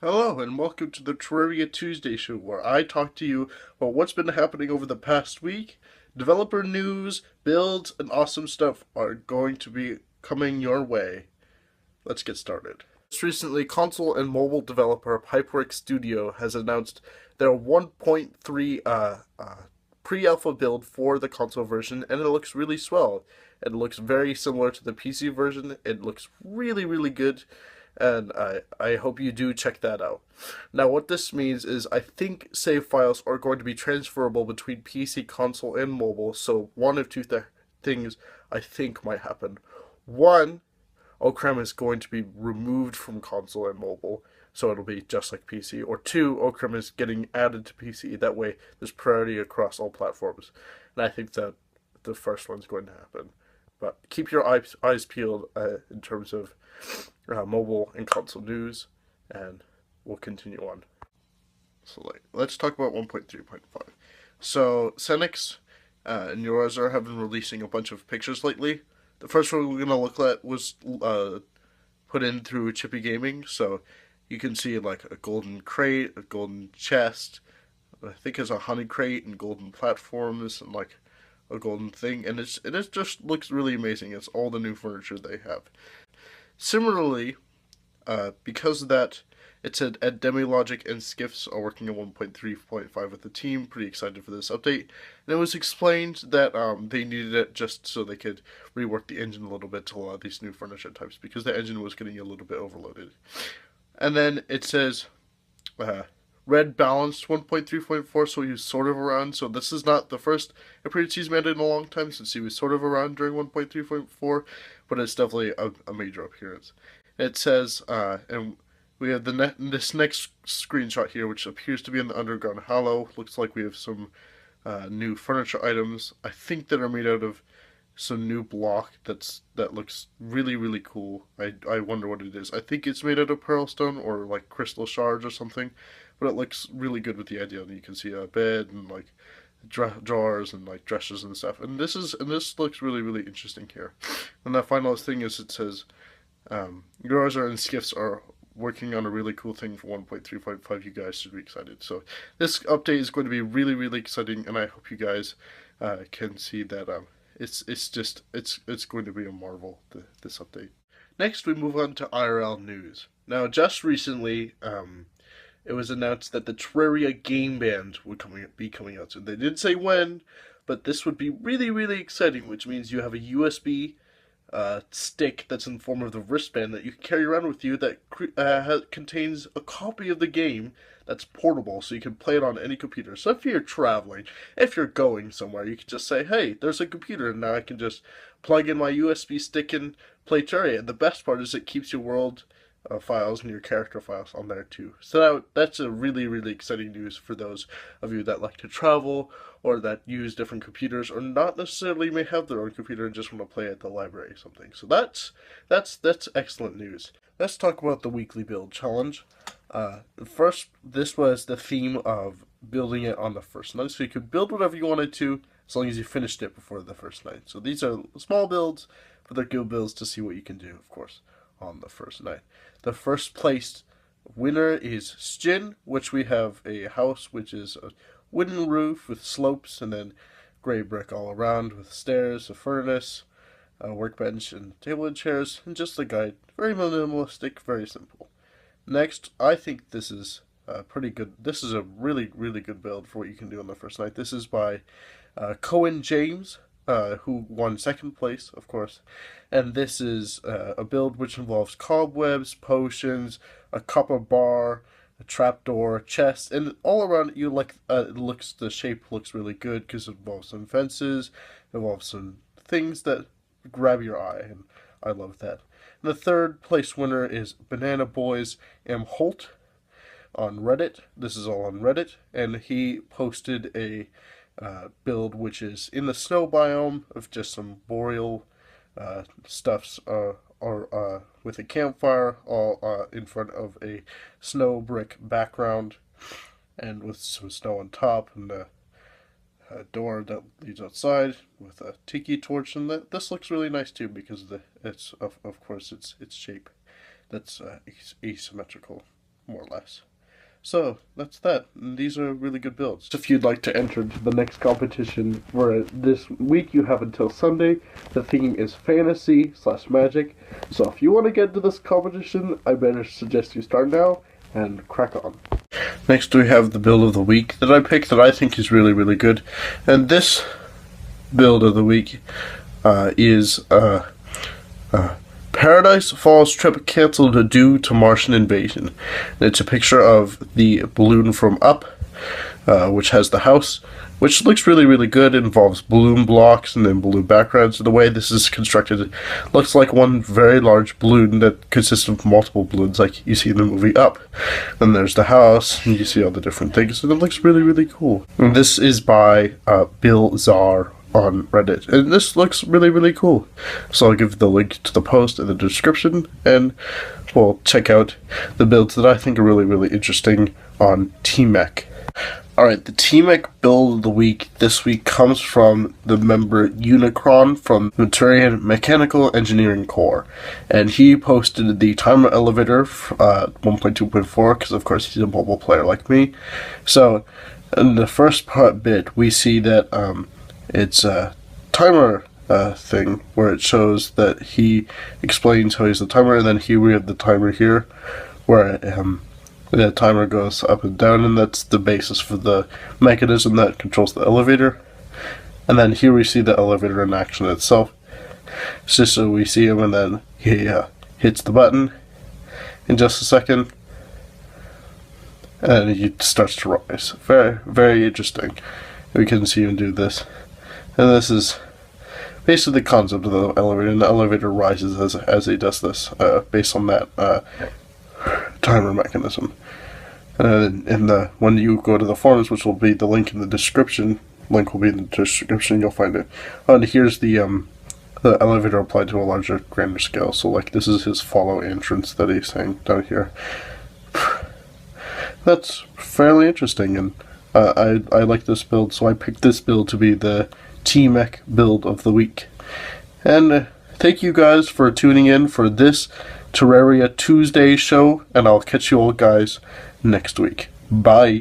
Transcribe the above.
Hello, and welcome to the Terraria Tuesday show, where I talk to you about what's been happening over the past week. Developer news, builds, and awesome stuff are going to be coming your way. Let's get started. Just recently, console and mobile developer Pipeworks Studio has announced their 1.3 pre-alpha build for the console version, and it looks really swell. It looks very similar to the PC version. It looks really, really good, and I hope you do check that out. Now, what this means is I think save files are going to be transferable between PC, console, and mobile, so one of two things I think might happen. One, Okram is going to be removed from console and mobile, so it'll be just like PC. Or two, Okram is getting added to PC. That way, there's priority across all platforms. And I think that the first one's going to happen. But keep your eyes peeled in terms of mobile and console news, and we'll continue on. So let's talk about 1.3.5. So Senix and Yorazar have been releasing a bunch of pictures lately. The first one we're going to look at was put in through Chippy Gaming, so you can see like a golden crate, a golden chest, I think it's a honey crate and golden platforms and like a golden thing, and it just looks really amazing. It's all the new furniture they have. Similarly, because of that, it said Ed Demilogic and Skiffs are working on 1.3.5 with the team. Pretty excited for this update. And it was explained that they needed it just so they could rework the engine a little bit to allow these new furniture types, because the engine was getting a little bit overloaded. And then it says Red balanced 1.3.4, so he was sort of around. So this is not the first appearance he's made in a long time, since he was sort of around during 1.3.4, but it's definitely a major appearance. It says, and we have this next screenshot here, which appears to be in the Underground Hollow. Looks like we have some new furniture items, I think, that are made out of some new block that looks really, really cool. I wonder what it is. I think it's made out of pearlstone or like crystal shards or something, but it looks really good with the idea. And you can see a bed and like drawers and like dressers and stuff. And this looks really, really interesting here. And the final thing is, it says Yorazar and Skiffs are working on a really cool thing for 1.3.5. You guys should be excited. So this update is going to be really, really exciting, and I hope you guys can see that it's going to be a marvel, this update. Next, we move on to IRL news. Now, just recently, it was announced that the Terraria Gameband would be coming out soon. They didn't say when, but this would be really, really exciting, which means you have a USB stick that's in the form of the wristband that you can carry around with you that contains a copy of the game that's portable, so you can play it on any computer. So if you're traveling, if you're going somewhere, you can just say, hey, there's a computer, and now I can just plug in my USB stick and play Terraria. And the best part is it keeps your world files and your character files on there too. So that's a really, really exciting news for those of you that like to travel or that use different computers, or not necessarily may have their own computer and just want to play at the library or something. So that's excellent news. Let's talk about the weekly build challenge. First, this was the theme of building it on the first night, so you could build whatever you wanted to as long as you finished it before the first night. So these are small builds, but they're good builds to see what you can do, of course, on the first night. The first place winner is Sjin, which we have a house which is a wooden roof with slopes and then gray brick all around with stairs, a furnace, a workbench, and table and chairs, and just a guide. Very minimalistic, very simple. Next, I think this is pretty good. This is a really, really good build for what you can do on the first night. This is by koenjames, who won second place, of course. And this is a build which involves cobwebs, potions, a copper bar, a trapdoor, a chest, and all around it, the shape looks really good because it involves some fences, it involves some things that grab your eye, and I love that. And the third place winner is bananaboysamholt on Reddit. This is all on Reddit, and he posted a build which is in the snow biome of just some boreal stuffs or with a campfire all in front of a snow brick background and with some snow on top, and a door that leads outside with a tiki torch. And this looks really nice too, because it's of course its shape that's asymmetrical. more or less. So, that's that. These are really good builds. If you'd like to enter into the next competition for this week, you have until Sunday. The theme is fantasy/magic. So if you want to get into this competition, I better suggest you start now and crack on. Next we have the build of the week that I picked that I think is really, really good. And this build of the week is Paradise Falls trip cancelled due to Martian invasion. And it's a picture of the balloon from Up, which has the house, which looks really, really good. It involves balloon blocks and then balloon backgrounds. The way this is constructed looks like one very large balloon that consists of multiple balloons, like you see in the movie Up. Then there's the house, and you see all the different things, and it looks really, really cool. And this is by Bill Czar on Reddit, and this looks really, really cool. So I'll give the link to the post in the description, and we'll check out the builds that I think are really, really interesting on T-MEC. Alright, the T-MEC build of the week this week comes from the member Unicron from the Terraria Mechanical Engineering Corps, and he posted the timer elevator 1.2.4 because of course he's a mobile player like me. So in the first bit we see that it's a timer thing where it shows that he explains how he's the timer, and then here we have the timer here where the timer goes up and down, and that's the basis for the mechanism that controls the elevator. And then here we see the elevator in action itself. It's just so we see him, and then he hits the button in just a second, and he starts to rise. Very, very interesting. We can see him do this. And this is basically the concept of the elevator, and the elevator rises as he does this, based on that timer mechanism. And when you go to the forums, which will be the link in the description, you'll find it. And here's the elevator applied to a larger, grander scale. So like this is his follow entrance that he's saying down here. That's fairly interesting, and I like this build, so I picked this build to be the T-MEC build of the week. And thank you guys for tuning in for this Terraria Tuesday show, and I'll catch you all guys next week. Bye.